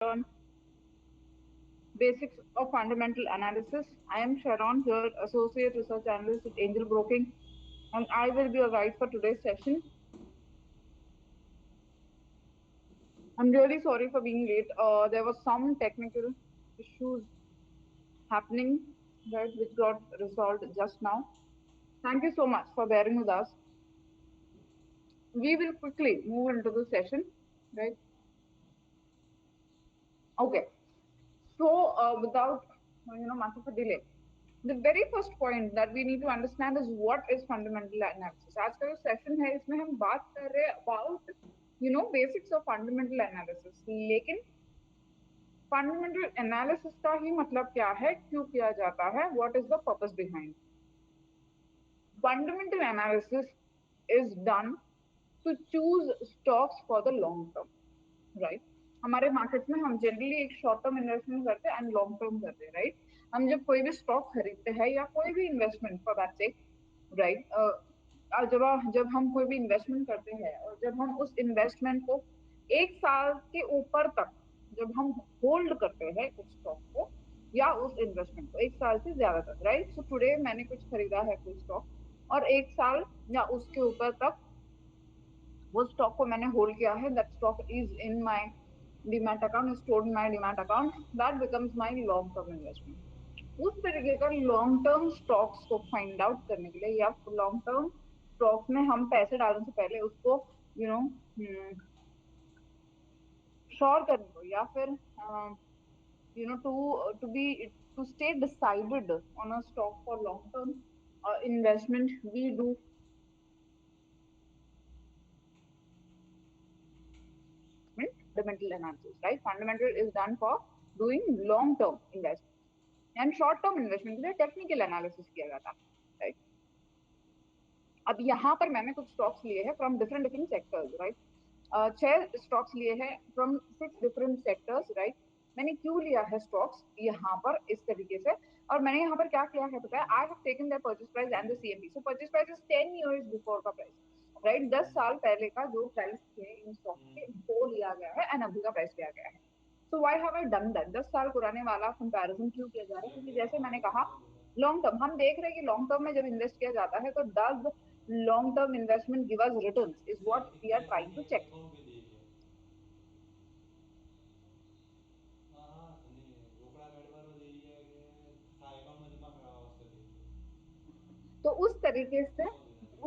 on Basics of Fundamental Analysis. I am Sharon here, Associate Research Analyst at Angel Broking, and I will be your guide for today's session. I'm really sorry for being late. There was some technical issues happening, right, which got resolved just now. Thank you so much for bearing with us. We will quickly move into the session, right? Okay. So, without much of a delay, the very first point that we need to understand is what is fundamental analysis. आज का जो session है इसमें हम बात कर रहे हैं about basics of fundamental analysis. लेकिन fundamental analysis का ही मतलब क्या है, क्यों किया जाता है, what is the purpose behind. Fundamental analysis is done to choose stocks for the long term, right? हमारे मार्केट में हम जनरली एक शॉर्ट टर्म इन्वेस्टमेंट करते हैं एंड लॉन्ग टर्म करते हैं, राइट? हम जब कोई भी स्टॉक खरीदते हैं या कोई भी investment for that sake, right, जब हम कोई भी इन्वेस्टमेंट करते हैं और जब हम उस इन्वेस्टमेंट को एक साल के ऊपर तक जब हम होल्ड करते हैं उस स्टॉक को या उस इन्वेस्टमेंट को एक साल से ज्यादा तक, राइट? सो टुडे मैंने कुछ खरीदा है कोई स्टॉक और एक साल या उसके ऊपर तक वो स्टॉक को मैंने होल्ड किया है, that stock is in my demat account, stored in my demat account, that becomes my long term investment. उस तरीके का लॉन्ग टर्म स्टॉक्स को फाइंड आउट करने के लिए या लॉन्ग टर्म स्टॉक्स में हम पैसे डालने से पहले उसको श्योर करने को या फिर to stay decided on a stock for long term investment we do fundamental analysis, right? Fundamental is done for doing long term investment and short term investment के लिए टेक्निकल एनालिसिस किया जाता है, राइट? अब यहाँ पर मैंने कुछ स्टॉक्स लिए हैं from different different sectors, right? 6 stocks लिए हैं फ्रॉम 6 डिफरेंट सेक्टर्स, राइट? मैंने क्यों लिया है स्टॉक्स यहाँ पर इस तरीके से, और मैंने यहाँ पर क्या किया है पता है? I have taken the purchase price and the CMP. So purchase price is 10 years before का प्राइस, राइट? 10 साल पहले का जो प्राइस थे इन स्टॉक के वो लिया गया है एंड अभी का प्राइस लिया गया है. So why have I done that? 10 साल पुराने वाला कंपैरिजन क्यों किया जा रहा है? क्योंकि जैसे मैंने कहा लॉन्ग टर्म हम देख रहे हैं कि लॉन्ग टर्म में जब इन्वेस्ट किया जाता है तो does long term investment give us returns is what we are trying to check. तो उस तरीके से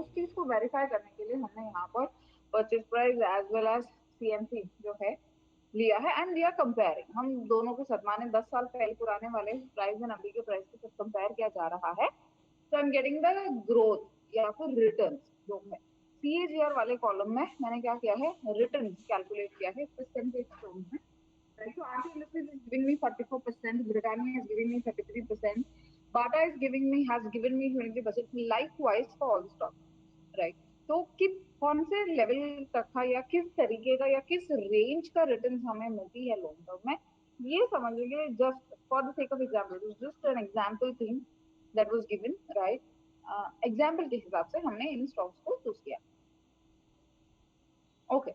उस चीज को वेरीफाई करने के लिए हमने यहाँ पर purchase price as well as CMP जो है लिया है एंड वी आर कंपेयरिंग. हम दोनों के साथ माने 10 साल पहले पुराने वाले प्राइस एंड अभी के प्राइस के साथ कंपेयर किया जा रहा है. So I am getting the growth या फिर रिटर्न जो है सीएजीआर वाले कॉलम में मैंने क्या किया है, रिटर्न कैलकुलेट किया है परसेंटेज टर्म में. So RT Industries is giving me 44%, Britannia is giving me 33%, Bata is giving me has given me 23%. Likewise for all stocks, right? तो किस कौन से लेवल तक का या किस तरीके का या किस रेंज का रिटर्न हमें मिलती है लॉन्ग टर्म में, ये समझ लीजिए. Just for the sake of example, just an example thing that was given, right? Example के हिसाब से हमने इन स्टॉक्स को चूज किया. Okay,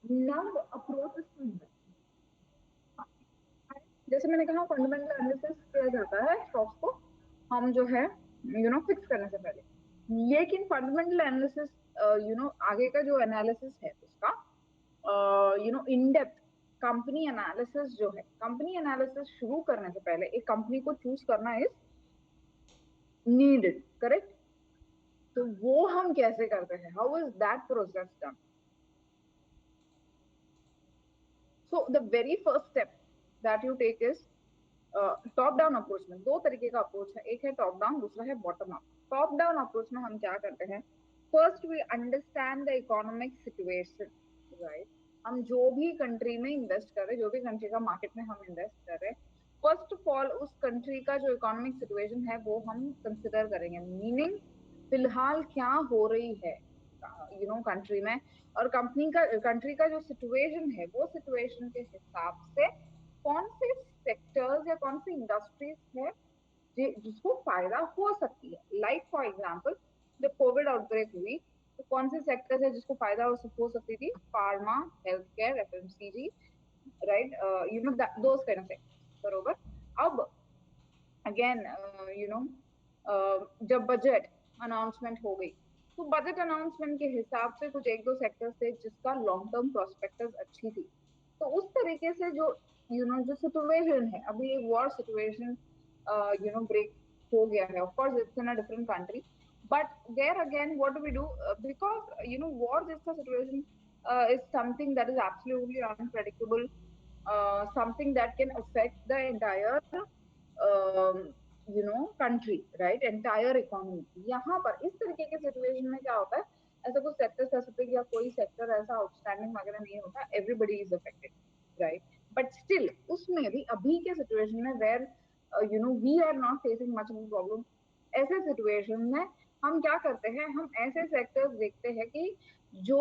now approach is to invest. जैसे मैंने कहा फंडामेंटल एनालिसिस किया जाता है स्टॉक्स को हम जो है फिक्स करने से पहले. लेकिन फंडामेंटल एनालिसिस आगे का जो एनालिसिस है उसका इन डेप्थ कंपनी एनालिसिस जो है, कंपनी एनालिसिस शुरू करने से पहले एक कंपनी को चूज करना इज नीडेड, करेक्ट? तो वो हम कैसे करते हैं? How is that process done? So the very first step that you take is top down approach. में 2 तरीके का अप्रोच है, एक है टॉप डाउन, दूसरा है bottom up. Top down approach में हम क्या करते हैं? First we understand the economic situation, right? हम जो भी कंट्री में इन्वेस्ट कर रहे हैं, जो भी कंट्री का मार्केट में हम इन्वेस्ट कर रहे हैं, फर्स्ट ऑफ ऑल उस कंट्री का जो इकोनॉमिक सिचुएशन है वो हम कंसिडर करेंगे. मीनिंग फिलहाल क्या हो रही है कंट्री में, और कंट्री का जो सिचुएशन है वो सिचुएशन के हिसाब से कौन से सेक्टर्स या कौन सी इंडस्ट्रीज है जिसको फायदा हो सकती है. लाइक फॉर एग्जांपल जब कोविड आउटब्रेक हुई तो कौन से सेक्टर्स है जिसको फायदा हो सकती थी? Pharma, health care, FMCG, right? Those kind of things. बरोबर. अब अगेन जब बजट अनाउंसमेंट हो गई, तो बजट अनाउंसमेंट के हिसाब से कुछ एक दो सेक्टर्स थे जिसका लॉन्ग टर्म प्रोस्पेक्टिव अच्छी थी। तो उस तरीके से जो जो सिचुएशन है अभी, एक वॉर सिचुएशन ब्रेक हो गया है। Of course it's in a different country, but there again what do we do, because war जैसा situation is something that is absolutely unpredictable, something that can affect the entire country, right, entire economy. यहाँ पर इस तरीके के situation में क्या होता है, ऐसा कुछ सेक्टर स्पेसिफिक या कोई सेक्टर ऐसा आउटस्टैंडिंग वगैरह नहीं होता, everybody is affected, right. But still उसमें भी अभी के सिचुएशन में where we are not facing much of problem, ऐसे सिचुएशन में हम क्या करते हैं, हम ऐसे सेक्टर्स देखते हैं कि जो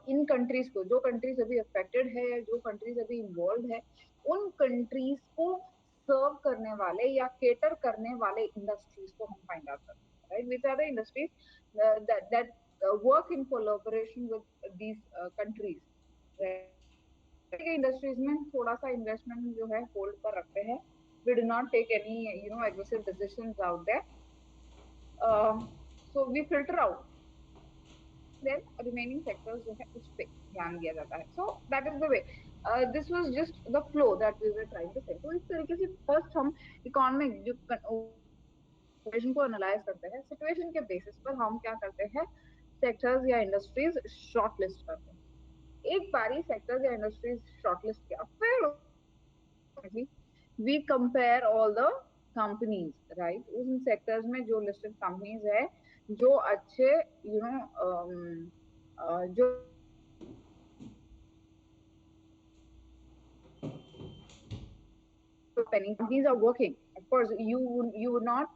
इन कंट्रीज को, जो कंट्रीज अभी अफेक्टेड है, जो कंट्रीज अभी इन्वॉल्व है, उन कंट्रीज को सर्व करने वाले या केटर करने वाले इंडस्ट्रीज को हम फाइंड आउट करते हैं, right, which are the industries that work in collaboration with these countries, right. Industries में थोड़ा सा इन्वेस्टमेंट जो है होल्ड पर रखते हैं, we do not take any aggressive decisions out there, so we filter out, then remaining sectors जो है उस पे ध्यान दिया जाता है। So that is the way, this was just the flow that we were trying to say. तो इस तरीके से फर्स्ट हम इकोनॉमिक जो सिचुएशन को एनालाइज करते हैं, सिचुएशन के बेसिस पर हम क्या करते हैं, सेक्टर्स या इंडस्ट्रीज शॉर्टलिस्ट करते हैं। एक बारी सेक्टर्स या इंडस्ट्रीज शॉर्टलिस्ट किया, फिर we compare all the companies, right, उन सेक्टर्स में जो लिस्टेड कंपनीज है, जो अच्छे जो penny companies are working. Of course, you would not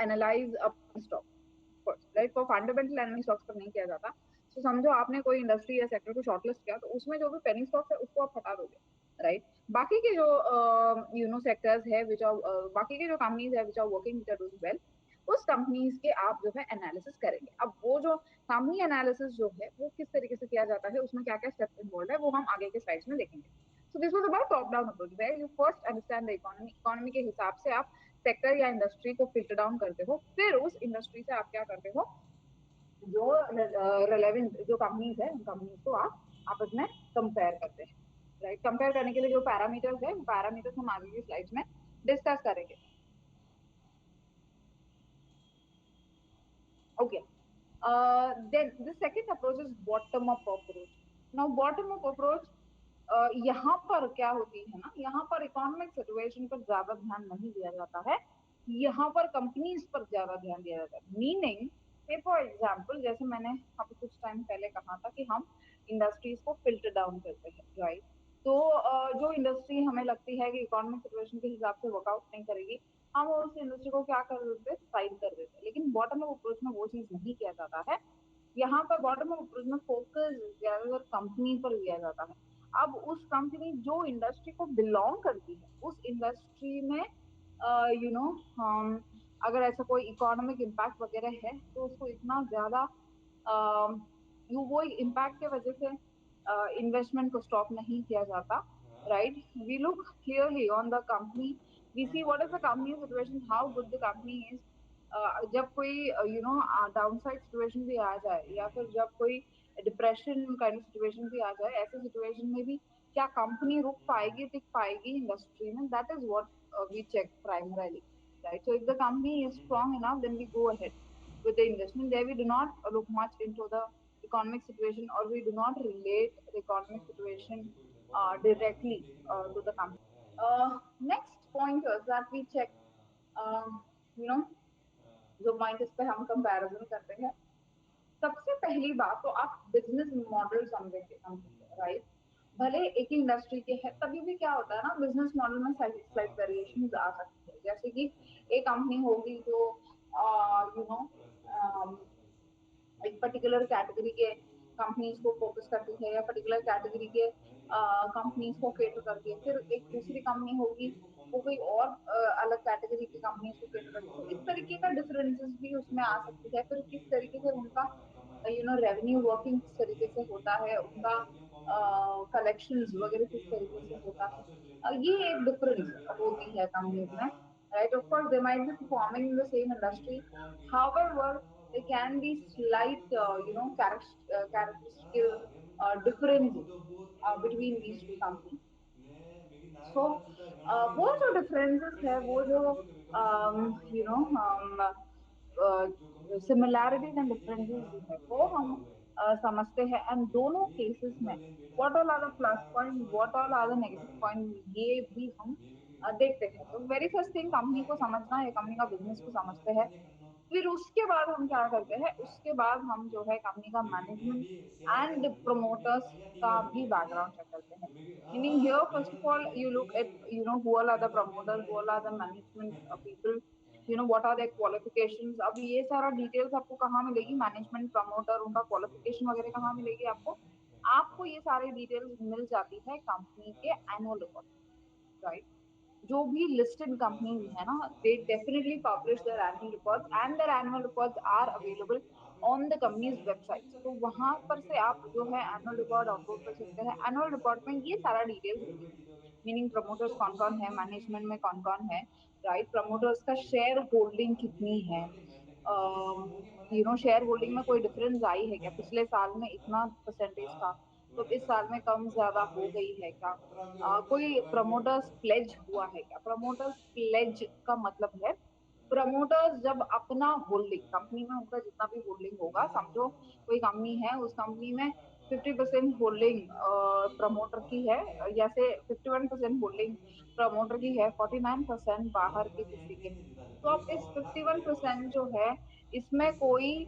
analyze a stock, of course, right? For fundamental analysis stocks पर नहीं किया जाता। तो समझो आपने कोई इंडस्ट्री या सेक्टर को शॉर्टलिस्ट किया, तो उसमें जो भी पेनी स्टॉक्स है उसको आप हटा दोगे, राइट। बाकी के जो सेक्टर्स है विच आर बाकी के जो कंपनीज है which are working, which are doing well, उस कंपनीज के आप जो है एनालिसिस करेंगे। अब वो जो कंपनी एनालिसिस जो है वो किस तरीके से किया जाता है, उसमें क्या क्या स्टेप्स इन्वॉल्व है, वो हम आगे के स्लाइड्स में देखेंगे। So this was about top-down approach, where you first understand the economy. Economy के हिसाब से आप सेक्टर या इंडस्ट्री को फिल्टर डाउन करते हो, फिर उस इंडस्ट्री से आप क्या करते हो, जो रेलेवेंट जो कंपनीज है, उन कंपनीज को आप आपस में कंपेयर करते हैं, राइट। कंपेयर करने के लिए जो पैरामीटर्स है, पैरामीटर्स हम आगे की स्लाइड्स में डिस्कस करेंगे। Okay. Then the second approach is bottom up approach. Now bottom up approach यहाँ पर क्या होती है ना, यहाँ पर इकोनॉमिक सिचुएशन पर ज्यादा ध्यान नहीं दिया जाता है, यहाँ पर कंपनीज पर ज्यादा ध्यान दिया जाता है। मीनिंग, फॉर एग्जाम्पल, जैसे मैंने अभी कुछ टाइम पहले कहा था कि हम इंडस्ट्रीज को फिल्टर डाउन करते हैं, राइट। तो जो इंडस्ट्री हमें लगती है कि इकोनॉमिक सिचुएशन के हिसाब से वर्कआउट नहीं करेगी, हम उस इंडस्ट्री को क्या कर देते हैं, साइड कर देते हैं। लेकिन बॉटम अप अप्रोच में वो चीज नहीं किया जाता है। यहाँ पर बॉटम अप अप्रोच में फोकस ज्यादातर कंपनी पर लिया जाता है। अब उस कंपनी जो इंडस्ट्री को बिलोंग करती है, उस इंडस्ट्री में अगर ऐसा कोई इकोनॉमिक इम्पैक्ट वगैरह है, तो उसको इतना ज्यादा वो इम्पैक्ट के वजह से इन्वेस्टमेंट को स्टॉप नहीं किया जाता, right. We look clearly on the company, we see what is the company situation, how good the company is. जब कोई डाउनसाइड सिचुएशन भी आ जाए, या फिर जब कोई डिप्रेशन काइंड ऑफ सिचुएशन भी आ जाए, ऐसे सिचुएशन में भी क्या कंपनी रुक पाएगी, टिक पाएगी इंडस्ट्री में, that is what we check primarily, right? So if the company is strong enough, then we go ahead with the investment. There we do not look much into the economic situation, or we do not relate the economic situation directly to the company. Next pointers that we check, you know, जो point इस पे हम comparison करते हैं, सबसे पहली बात तो आप बिजनेस मॉडल समझेंगे, राइट। भले एक ही इंडस्ट्री के है, तभी भी क्या होता है ना, बिजनेस मॉडल में स्लाइट वेरिएशन आ सकती है। जैसे कि एक कंपनी होगी जो एक पर्टिकुलर कैटेगरी के कंपनीज को फोकस करती है, या पर्टिकुलर कैटेगरी के कंपनीज को केटर करती है। फिर एक दूसरी कंपनी होगी, वो कोई और अलग कैटेगरी की कंपनीज को केटर करती है। तो इस तरीके का डिफरेंसेस भी उसमें आ सकती है। फिर किस तरीके से उनका रेवेन्यू वर्किंग किस तरीके से होता है, उनका कलेक्शंस वगैरह किस तरीके से होता है, ये एक डिफरेंस होती है कंपनीज में, right? Of course they might be performing in the same industry, however there can be slight characteristical differences between these two companies. So वो जो डिफरेंसेस है, वो जो you know similarities and differences जो है वो हम समझते हैं, एंड दोनों केसेस में what all are the plus point, what all are the negative point, ये भी हम देखते हैं। तो वेरी फर्स्ट थिंग, कंपनी को समझना है, कंपनी का बिजनेस को समझते हैं। फिर उसके बाद हम क्या करते हैं, उसके बाद हम जो है कंपनी का मैनेजमेंट एंड प्रमोटर्स का भी बैकग्राउंड चेक करते हैं। Meaning here first of all you look at who all are the promoters, who all are the management people, what are their qualifications. अब ये सारा डिटेल्स आपको कहाँ मिलेगी, मैनेजमेंट प्रमोटर उनका क्वालिफिकेशन वगैरह कहाँ मिलेगी आपको, आपको ये सारी डिटेल्स मिल जाती है कंपनी के एनुअल रिपोर्ट, राइट? जो भी लिस्टेड कंपनीज है ना, they definitely publish their annual reports, and their annual reports are available on the company's website. तो वहां पर से आप जो है एनुअल रिपोर्ट डाउनलोड कर सकते हैं। एनुअल रिपोर्ट में ये सारा डिटेल्स होती है, मीनिंग प्रमोटर्स कौन कौन है, मैनेजमेंट में कौन कौन है, राइट? प्रमोटर्स का शेयर होल्डिंग कितनी है, शेयर होल्डिंग में कोई डिफरेंस आई है क्या, पिछले साल में इतना परसेंटेज था तो इस साल में कम ज्यादा हो गई है क्या, कोई प्रमोटर्स प्लेज हुआ है क्या। प्रमोटर्स प्लेज का मतलब है, प्रमोटर्स जब अपना होल्डिंग, कंपनी में उनका जितना भी होल्डिंग होगा, समझो कोई कंपनी है, उस कंपनी में 50% होल्डिंग प्रमोटर की है, जैसे 51% होल्डिंग प्रमोटर की है, 49% बाहर के किसी के है। तो अब इस 51% जो है, इसमें कोई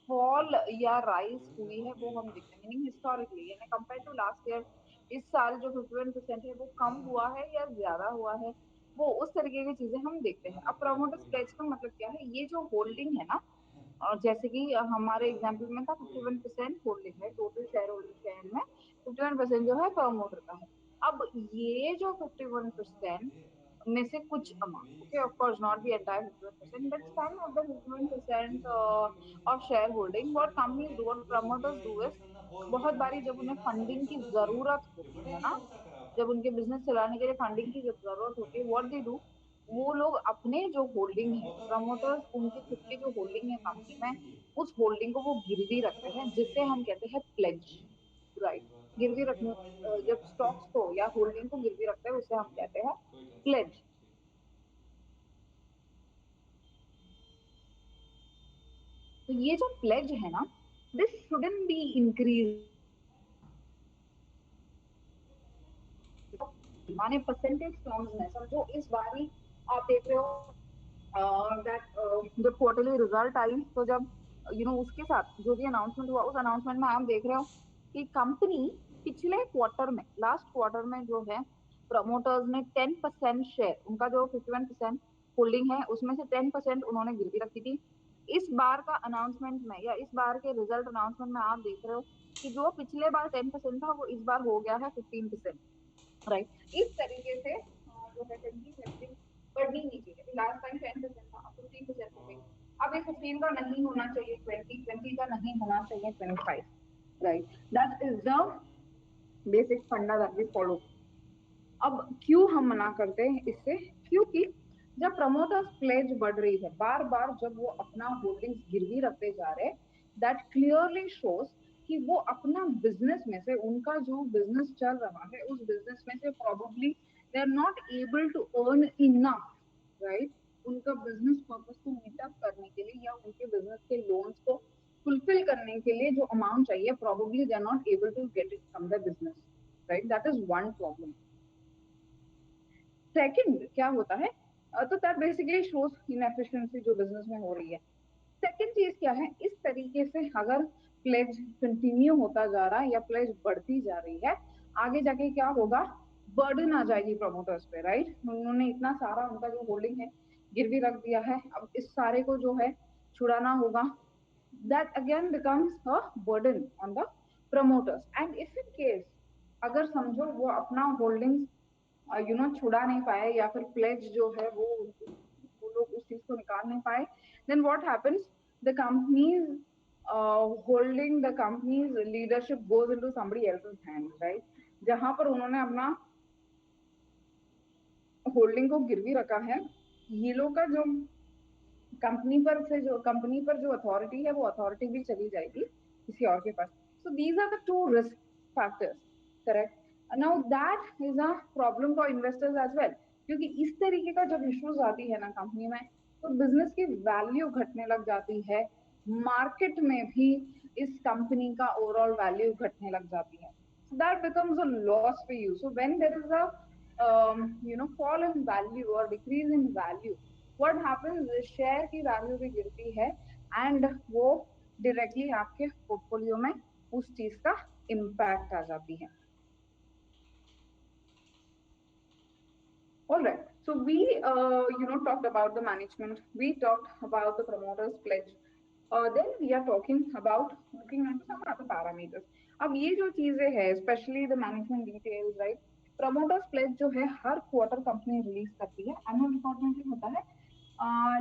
फॉल या राइज हुई है वो हम देखते हैं, मीनिंग हिस्टोरिकली यानी कंपेयर टू लास्ट ईयर, इस साल जो 51% है वो कम हुआ है या ज्यादा हुआ है, वो उस तरीके की चीजें हम देखते हैं। अब प्रमोटर्स प्लेज का मतलब क्या है, ये जो होल्डिंग है ना, और जैसे कि हमारे एग्जाम्पल में था 51% होल्डिंग है, टोटल शेयर होल्डिंग शेयर में 51% जो है प्रमोटर का है। अब ये जो 51% में से कुछ amount, okay, of course not the entire 51%, but some of the 51% of share holding, what companies do, what promoters do is, बहुत बारी जब उन्हें फंडिंग की जरूरत होती है ना, जब उनके बिजनेस चलाने के लिए फंडिंग की जरूरत होती है, व्हाट दे डू, वो लोग अपने जो होल्डिंग है, प्रमोटर्स उनकी खुद की जो होल्डिंग है कंपनी में, उस होल्डिंग को वो गिरवी रखते हैं, जिसे हम कहते हैं प्लेज, राइट? गिरवी रखने, जब स्टॉक्स को या होल्डिंग को गिरवी रखते हैं, उसे हम कहते हैं प्लेज। तो ये जो प्लेज है ना, दिस शुडंट बी इंक्रीज, माने परसेंटेज टर्म्स में समझो, इस बार ही आप देख रहे हो दैट जब क्वार्टरली रिजल्ट आई, तो जब उसके साथ जो भी अनाउंसमेंट हुआ, उस अनाउंसमेंट में आप देख रहे हो कि कंपनी पिछले क्वार्टर में, लास्ट क्वार्टर में जो है, प्रमोटर्स ने 10% शेयर, उनका जो 51% होल्डिंग है उसमें से 10% उन्होंने गिरवी रखी थी। इस बार का अनाउंसमेंट में या इस बार के रिजल्ट अनाउंसमेंट में आप देख रहे हो कि जो पिछले बार 10% था, वो इस बार हो गया है 15%, राइट? इस तरीके से जो है टेंडिंग टेंडिंग बढ़नी नहीं चाहिए। लास्ट टाइम 10% था, अब 15% हो गई। अब ये 15 का नहीं होना चाहिए, 20 का नहीं होना चाहिए 25, right? That is the basic फंडा दैट वी फॉलो। अब क्यों हम मना करते हैं इससे, क्योंकि जब प्रमोटर्स प्लेज बढ़ रही है, बार बार जब वो अपना होल्डिंग्स गिरवी रखते जा रहे हैं, दैट क्लियरली शोज कि वो अपना बिजनेस में से, उनका जो बिजनेस चल रहा है उस बिजनेस में से probably they are not able to earn enough, right? उनका बिजनेस पर्पस को मीट अप करने के लिए या उनके बिजनेस के लोन्स को फुलफिल करने के लिए जो अमाउंट चाहिए, probably they are not able to get it from the business, right? That is one problem. Second क्या होता है, तो दैट बेसिकली शोज इनएफिशिएंसी जो बिजनेस में हो रही है। सेकंड चीज क्या है, इस तरीके से अगर प्लेज कंटिन्यू होता जा रहा है या प्लेज बढ़ती जा रही है, आगे जाके क्या होगा, बर्डन आ जाएगी प्रमोटर्स पे, राइट? उन्होंने इतना सारा उनका जो होल्डिंग है गिरवी रख दिया है, अब इस सारे को जो है छुड़ाना होगा, that again becomes a burden on the promoters. And if in case अगर समझो वो अपना होल्डिंग्स छुड़ा नहीं पाए, या फिर प्लेज जो है वो लोग उस चीज को निकाल नहीं पाए, then what happens, the companies holding the company's leadership goes into somebody else's hand, right, जहां पर उन्होंने अपना होल्डिंग को गिरवी रखा है, ये लोग का जो कंपनी पर जो अथॉरिटी है वो अथॉरिटी भी चली जाएगी किसी और के पास. So these are the two risk factors, correct. Now that is a problem for investors as well, क्योंकि इस तरीके का जब इश्यूज आती है ना कंपनी में, तो बिजनेस की वैल्यू घटने लग जाती है, मार्केट में भी इस कंपनी का ओवरऑल वैल्यू घटने लग जाती है. So that becomes a loss for you. So when there is a fall in value or decrease in value, what happens is share की वैल्यू भी गिरती है एंड वो डायरेक्टली आपके पोर्टफोलियो में उस चीज का इम्पैक्ट आ जाती है. All right. So we, talked about the management. We talked about the promoters pledge. Then we are talking about looking at some other parameters. अब ये जो चीजें हैं, especially the management details, right? Promoters pledge जो है हर quarter company release करती है, annual report में भी होता है.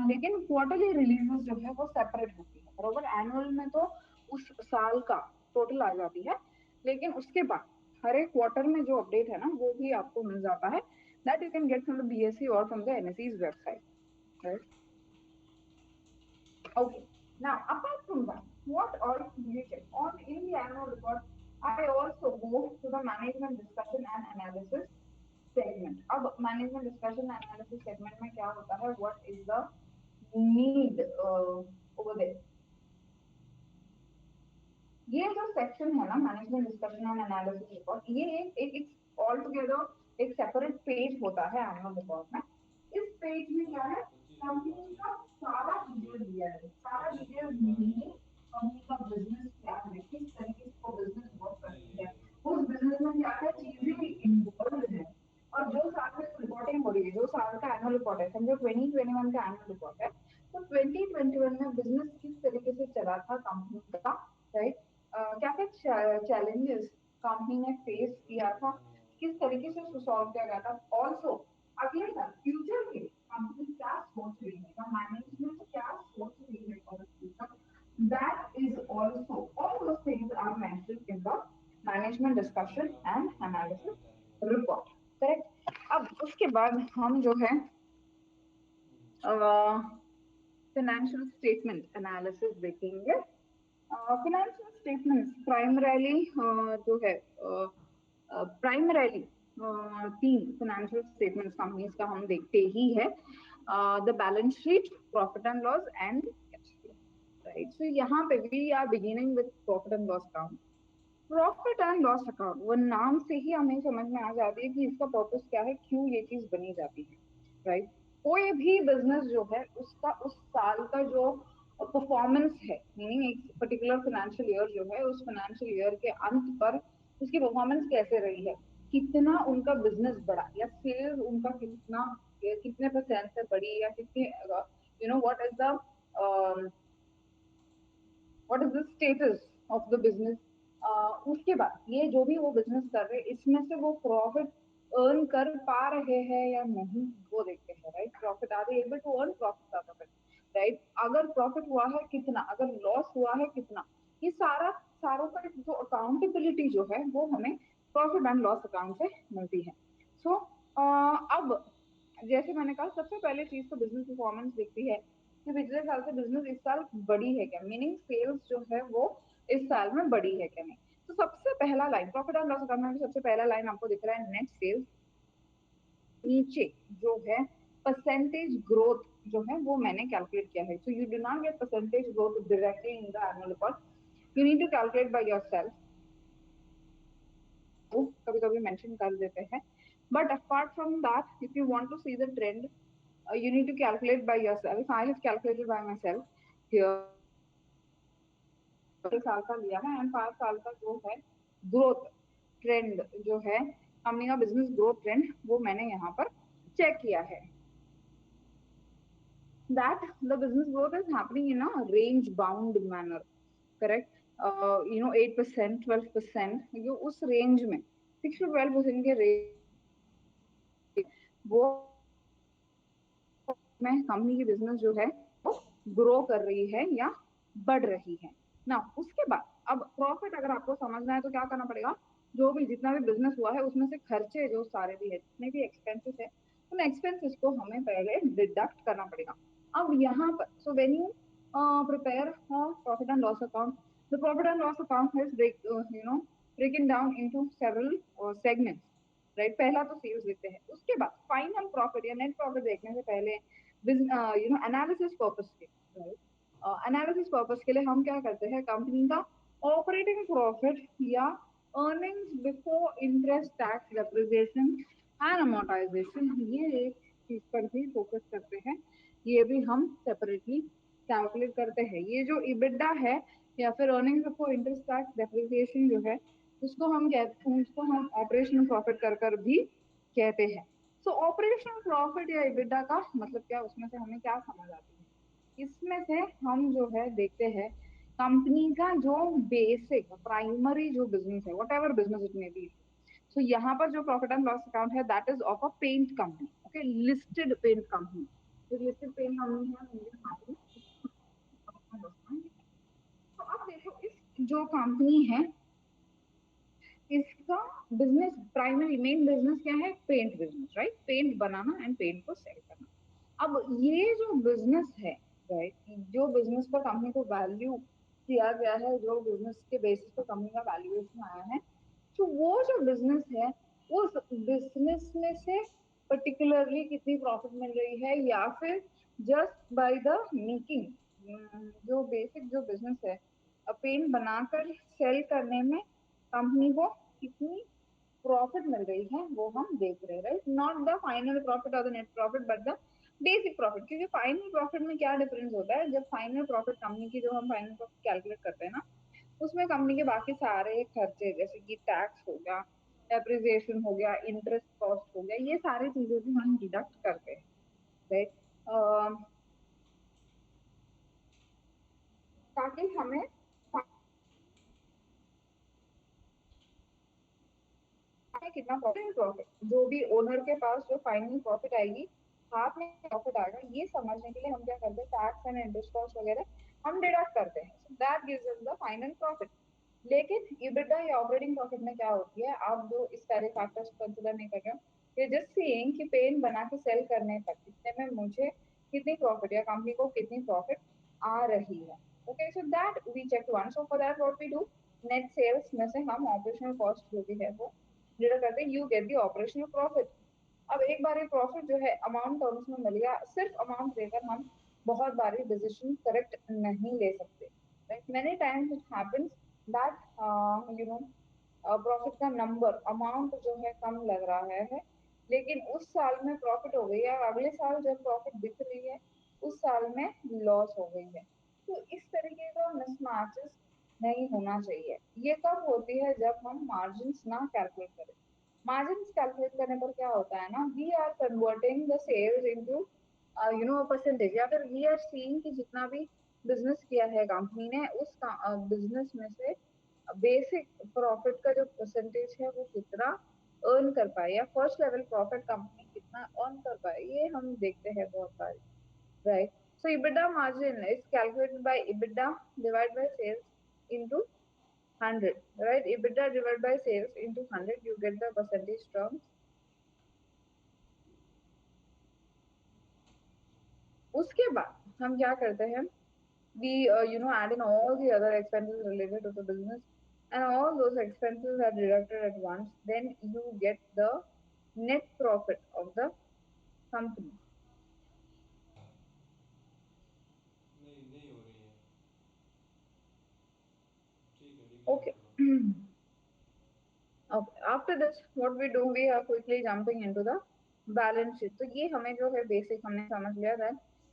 लेकिन क्वार्टरली रिलीजेस जो है वो सेपरेट होती है, बरोबर. एनुअल में तो उस साल का टोटल आ जाती है, लेकिन उसके बाद हर एक क्वार्टर में जो अपडेट है ना वो भी आपको मिल जाता है, that you can get from the BSE or from the NSE's website, right? Okay. Now, apart from that, what else do you check on in the annual report? I also go to the management discussion and analysis segment. अब management discussion and analysis segment में क्या होता है? What is the need over there? ये जो section है ना management discussion and analysis report, ये एक ऑल टुगेदर एक सेपरेट पेज होता है एनुअल रिपोर्ट में. इस पेज में क्या है, कंपनी का सारा डिटेल दिया है. सारा डिटेल मीनिंग कंपनी का बिजनेस क्या है, किस तरीके से वो बिजनेस वर्क करती है, उस बिजनेस में क्या क्या चीजें इन्वॉल्व है, और जो साल में रिपोर्टिंग हो रही है, जो साल का एनुअल रिपोर्ट है, समझो 2021 का एनुअल रिपोर्ट है, तो 2021 में बिजनेस किस तरीके से चला था कंपनी का, राइट. क्या क्या चैलेंजेस कंपनी ने फेस किया था, किस तरीके से उसको सॉल्व किया गया था. ऑल्सो अगले साल फ्यूचर के लिए कंपनी क्या सोच रही है, या मैनेजमेंट क्या सोच रही है for the future, that is also all those things are mentioned in the management discussion and analysis report, correct. अब उसके बाद हम जो है फाइनेंशियल स्टेटमेंट एनालिसिस देखेंगे. फाइनेंशियल स्टेटमेंट्स प्राइमरीली जो है प्राइमरीली तीन फाइनेंशियल स्टेटमेंट्स कंपनीज का हम देखते ही है, the balance sheet, profit and loss and cash flow, right. So यहाँ पे we are beginning with profit and loss account. Profit and loss account, वो नाम से ही हमें समझ में आ जाती है कि इसका पर्पस क्या है, क्यों ये चीज बनी जाती है, राइट. कोई भी बिजनेस जो है उसका उस साल का जो परफॉर्मेंस है, मीनिंग एक पर्टिकुलर फाइनेंशियल ईयर जो है, उस फाइनेंशियल ईयर के अंत पर उसकी परफॉर्मेंस कैसे रही है, कितना उनका बिजनेस बढ़ा, या सेल्स उनका कितना, कितने परसेंट से बढ़ी, या कितने, what is the status of the business. उसके बाद ये जो भी वो बिजनेस कर रहे हैं, इसमें से वो प्रॉफिट अर्न कर पा रहे हैं या नहीं, वो देखते हैं, right. Profit, are they able to earn profit out of it, right. अगर प्रॉफिट हुआ है कितना, अगर लॉस हुआ है कितना, ये सारों का जो अकाउंटेबिलिटी जो है वो हमें प्रॉफिट एंड लॉस अकाउंट से मिलती है. सो अब जैसे मैंने कहा, सबसे पहले चीज तो बिजनेस परफॉर्मेंस दिखती है कि पिछले साल से बिजनेस इस साल बढ़ी है क्या, मीनिंग सेल्स जो है वो इस साल में बढ़ी है क्या नहीं. तो सबसे पहला line profit and loss account में सबसे पहला लाइन आपको दिख रहा है नेट सेल्स. नीचे जो है परसेंटेज ग्रोथ जो है वो मैंने कैलकुलेट किया है. So you do not get percentage growth directly in the annual report, you need to calculate by yourself. वो कभी कभी मेंशन कर देते हैं, but apart from that, if you want to see the trend, you need to calculate by yourself. I have calculated by myself here. 5 साल का लिया है एंड 5 साल का जो है ग्रोथ ट्रेंड जो है कंपनी का बिजनेस ग्रोथ ट्रेंड, वो मैंने यहाँ पर चेक किया है. that the business growth is happening in a range bound manner, correct. 8%, 12%, जो उस रेंज में 6 to 12% के रेंज वो में कंपनी की बिजनेस जो है वो ग्रो कर रही है या बढ़ रही है. ना उसके बाद अब प्रॉफिट अगर आपको समझना है तो क्या करना पड़ेगा, जो भी जितना भी बिजनेस हुआ है उसमें से खर्चे जो सारे भी है, जितने भी एक्सपेंसेस है, उन एक्सपेंसेस को हमें पहले डिडक्ट करना पड़ेगा। अब यहाँ पर so when you prepare profit and loss account, the profit and loss account is breaking down into several segments, right. पहला तो सेल्स देते हैं, उसके बाद फाइनल प्रॉफिट या नेट प्रॉफिट देखने से पहले एनालिसिस पर्पस के, एनालिसिस पर्पस के लिए हम क्या करते हैं, कंपनी का ऑपरेटिंग प्रॉफिट या earnings before interest tax depreciation and amortisation, ये एक चीज पर भी फोकस करते हैं। ये भी हम सेपरेटली कैलकुलेट करते हैं। ये जो इबिडा है या फिर earnings before interest tax depreciation जो है, उसको हम ऑपरेशनल प्रॉफिट कर कर भी कहते हैं। सो ऑपरेशनल प्रॉफिट या इबिडा का मतलब क्या, उसमें से हमें क्या समझ आती है, इसमें से हम जो है देखते हैं कंपनी का जो बेसिक प्राइमरी जो बिजनेस है, whatever business it may be. So यहाँ पर जो प्रॉफिट एंड लॉस अकाउंट है that is of a paint company, okay, listed paint company. जो लिस्टेड पेंट कंपनी है इंडियन मार्केट, तो अब देखो इस जो कंपनी है इसका बिजनेस प्राइमरी मेन बिजनेस क्या है, पेंट बिजनेस, राइट, पेंट बनाना एंड पेंट को सेल करना। अब ये जो बिजनेस है, राइट, जो बिजनेस पर कंपनी को वैल्यू किया गया है, जो बिजनेस के बेसिस पर कंपनी का वैल्यूएशन आया है, तो वो जो बिजनेस है उस बिजनेस में से पर्टिकुलरली कितनी प्रॉफिट मिल रही है, या फिर जस्ट बाय द मेकिंग, जो बेसिक जो बिजनेस है पेंट बनाकर सेल करने में कंपनी को कितनी प्रॉफिट मिल रही है वो हम देख रहे हैं, right. Not the final profit or the net profit but the basic profit. क्योंकि फाइनल प्रॉफिट में क्या डिफरेंस होता है, जब फाइनल प्रॉफिट कंपनी की जो हम फाइनल प्रॉफिट कैलकुलेट करते हैं ना, उसमें कंपनी के बाकी सारे खर्चे जैसे कि टैक्स हो गया, डेप्रिसिएशन हो गया, इंटरेस्ट कॉस्ट हो गया, ये सारी चीजें भी हम डिडक्ट करते हैं, राइट, ताकि हमें कितना प्रॉफिट, जो भी ओनर के पास जो फाइनल प्रॉफिट आएगी, हाथ में प्रॉफिट आएगा, ये समझने के लिए हम क्या करते हैं, टैक्स एंड इंटरेस्ट कॉस्ट वगैरह हम डिडक्ट करते हैं, so that gives us the final profit. लेकिन EBITDA या ऑपरेटिंग प्रॉफिट में क्या होती है, आप जो इस सारे फैक्टर्स को कंसिडर नहीं कर रहे हो, ये जस्ट सीइंग कि पेन बना के सेल करने तक कितने में मुझे कितनी प्रॉफिट या कंपनी को कितनी प्रॉफिट आ रही है। Okay, so that we check one, so for that what we do, net sales में से हम ऑपरेशनल कॉस्ट जो भी है वो डिडक्ट करते हैं, you get the operational profit. अब एक बार ये प्रॉफिट जो है अमाउंट टर्म्स में मिल गया, सिर्फ अमाउंट देकर हम बहुत बारी डिसीजन करेक्ट नहीं ले सकते, right. Many times it happens that profit का नंबर अमाउंट जो है कम लग रहा है, लेकिन उस साल में प्रॉफिट हो गई है, और अगले साल जब प्रॉफिट दिख रही है उस साल में लॉस हो गई है। तो इस तरीके का मिसमैचेस नहीं होना चाहिए। ये कब होती है, जब हम मार्जिन ना कैलकुलेट करें। मार्जिन कैलकुलेट करने पर क्या होता है ना, we are converting the sales into percentage, या फिर वी आर सीइंग कि जितना भी बिजनेस किया है कंपनी ने उस बिजनेस में से बेसिक प्रॉफिट का जो परसेंटेज है वो कितना अर्न कर पाए, या फर्स्ट लेवल प्रॉफिट कंपनी कितना अर्न कर पाए, ये हम देखते हैं बहुत बार, right. So EBITDA margin is calculated by EBITDA divided by sales into 100, right? EBITDA divided by sales into 100, you get the percentage terms। उसके बाद हम क्या करते हैं, we add in all the other expenses related to the business, and all those expenses are deducted at once, then you get the net profit of the company। नहीं नहीं हो रही है। ठीक है रिकनेक्ट Okay। करो। Okay, after this what we do, we are quickly jumping into the balance sheet. तो ये हमें जो है बेसिक हमने समझ लिया था,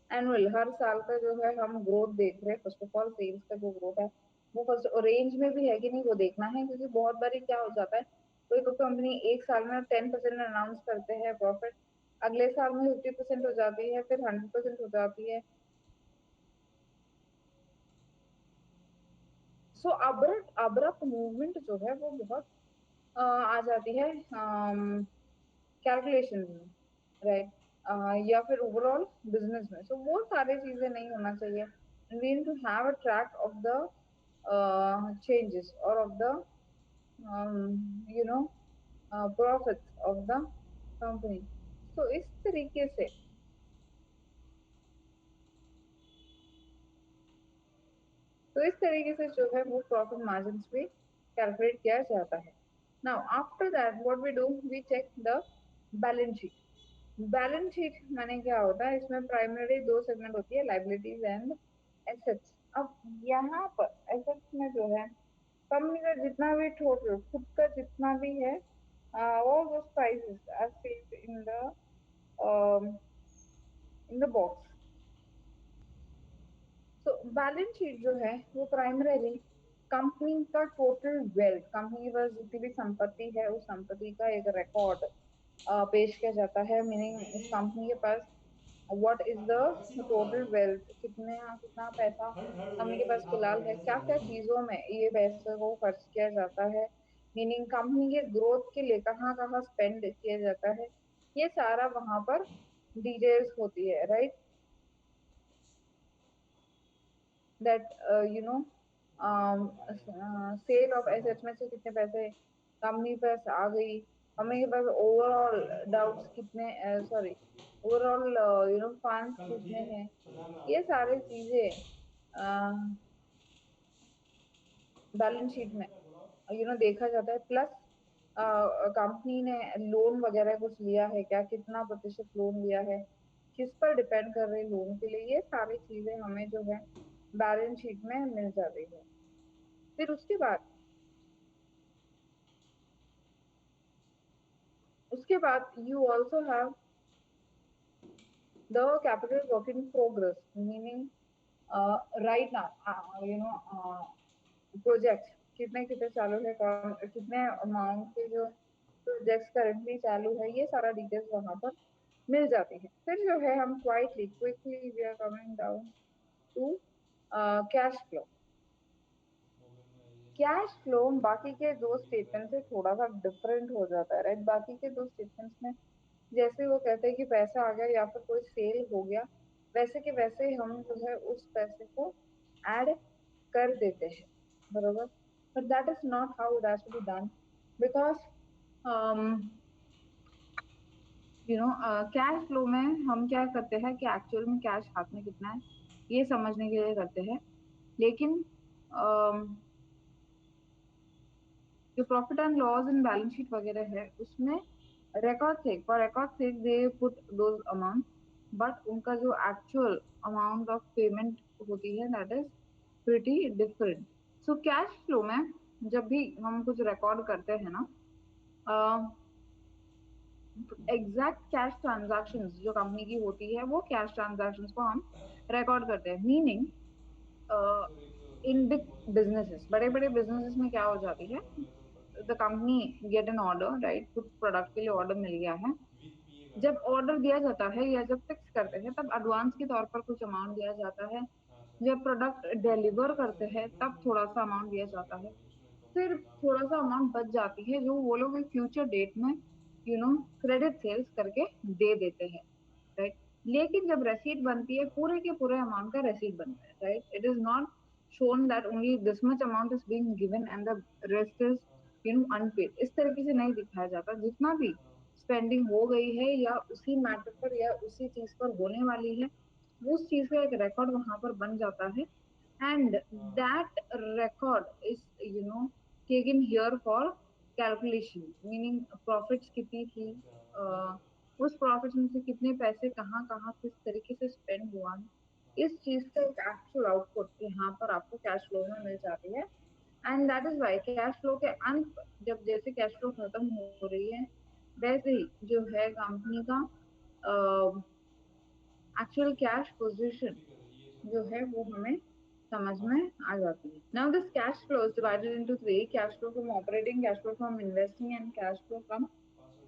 एनुअल हर साल का जो है हम ग्रोथ देख रहे हैं। फर्स्ट ऑफ ऑल सेल्स का जो ग्रोथ है वो फर्स्ट रेंज में भी है कि नहीं वो देखना है, क्योंकि बहुत बार क्या हो जाता है, कोई तो कंपनी एक साल में 10% अनाउंस करते हैं प्रॉफिट, अगले साल में 50% हो जाती है, फिर 100% हो जाती है। सो अब्रप्ट मूवमेंट जो है वो बहुत आ जाती है कैलकुलेशन में, राइट, या फिर ओवरऑल बिजनेस में। सो वो सारी चीजें नहीं होना चाहिए। We need to have a track of the changes or of the you know profits of the company. So इस तरीके से जो है वो प्रॉफिट मार्जिन भी कैलकुलेट किया जाता है. Now after that what we do, we check the balance sheet. Balance sheet माने क्या होता है, इसमें प्राइमरी दो सेगमेंट होती है, लाइबिलिटीज एंड एसेट्स. अब यहाँ पर एसेट्स में जो है कंपनी का जितना भी टोटल खुद का जितना भी है, all those prices are saved in the box. तो बैलेंस शीट जो है वो प्राइमरी कंपनी का टोटल वेल्थ, कंपनी के पास जितनी भी संपत्ति है उस संपत्ति का एक रिकॉर्ड पेश किया जाता है. मीनिंग उस कंपनी के पास what is the total wealth, कितने कितना पैसा कंपनी के पास फिलहाल है, क्या क्या चीजों में ये पैसे को खर्च किया जाता है, मीनिंग कंपनी के ग्रोथ के लिए कहाँ कहाँ स्पेंड किया जाता है, ये सारा वहां पर डिटेल्स होती है, right. That you know sale of assets में से कितने पैसे कंपनी के पास आ गई, कंपनी के पास ओवरऑल डाउट्स कितने, सॉरी ओवरऑल फंड्स कल ठीक कितने है हैं, चलाना ये आपको सारी चीजें बैलेंस शीट में देखा जाता है. प्लस कंपनी ने लोन वगैरह कुछ लिया है क्या, कितना प्रतिशत लोन लिया है, किस पर डिपेंड कर रही लोन के लिए, ये सारी चीजें हमें जो है बैलेंस शीट में मिल जाती है. फिर उसके बाद you also have the capital work in progress. Meaning right now project कितने कितने चालू है, कितने अमाउंट के जो प्रोजेक्ट्स करंटली चालू है, ये सारा डिटेल्स वहां पर मिल जाती है. फिर जो है हम quickly we are coming down to cash flow. Cash flow बाकी के दो स्टेटमेंट से थोड़ा सा डिफरेंट हो जाता है, राइट. बाकी के दो स्टेटमेंट्स में जैसे वो कहते हैं कि पैसा आ गया या फिर कोई सेल हो गया, वैसे के वैसे हम जो है उस पैसे को ऐड कर देते हैं, बरोबर. But that is not how it has to be done, because cash flow में हम क्या करते हैं कि एक्चुअल में कैश हाथ में कितना है ये समझने के लिए करते हैं. लेकिन जो profit and loss in balance sheet वगैरह है उसमें रिकॉर्ड सेक they put those amount, but उनका जो एक्चुअल अमाउंट ऑफ पेमेंट होती है that is pretty different. So cash flow में जब भी हम कुछ रिकॉर्ड करते हैं ना, एग्जैक्ट कैश ट्रांजैक्शन जो कंपनी की होती है वो कैश ट्रांजैक्शन को हम रिकॉर्ड करते हैं. मीनिंग सर एक इन एक बिग बिजनेसेस, बड़े बड़े बिजनेसेस में क्या हो जाती है, बाद में तुम पढ़ the company get an order, right, कुछ प्रोडक्ट के लिए ऑर्डर मिल गया है. वीक पिएगा जब ऑर्डर दिया जाता है या जब फिक्स करते हैं तब एडवांस के तौर पर कुछ अमाउंट दिया जाता है. हाँ सर जब प्रोडक्ट डिलीवर करते सर हैं तब इन्वेस्टमेंट थोड़ा सा कंपनी अमाउंट दिया कैसे जाता है. करेंगे उसमें फिर कंपनी काम थोड़ा सा करेगी अमाउंट बच जाती है जो वो लोग फ्यूचर डेट में क्रेडिट सेल्स करके दे देते हैं, राइट. लेकिन जब रेसीट बनती है पूरे के पूरे अमाउंट का रेसीट बनता है, right. It is not shown that only this much amount is being given and the rest is unpaid. इस तरीके से नहीं दिखाया जाता. जितना भी स्पेंडिंग हो गई है या उसी मैटर पर या उसी चीज पर होने वाली है, उस चीज का एक रिकॉर्ड वहां पर बन जाता है. And that record is taken here for calculation, meaning profits कितनी थी, अच्छा uh, उस प्रॉफिट में से कितने पैसे कहाँ कहाँ किस तरीके से स्पेंड हुआ है, इस चीज का एक एक्चुअल आउटपुट यहाँ पर आपको कैश फ्लो में मिल जाती है. And that is why cash flow के अंत जब जैसे कैश फ्लो खत्म हो रही है वैसे ही जो है कंपनी का एक्चुअल कैश पोजीशन ठीक है सर ये समझा जो है वो आपने हमें समझ हाँ में आ जाती है. Now this cash flow is divided into three: cash flow from operating, cash flow from investing, and cash flow from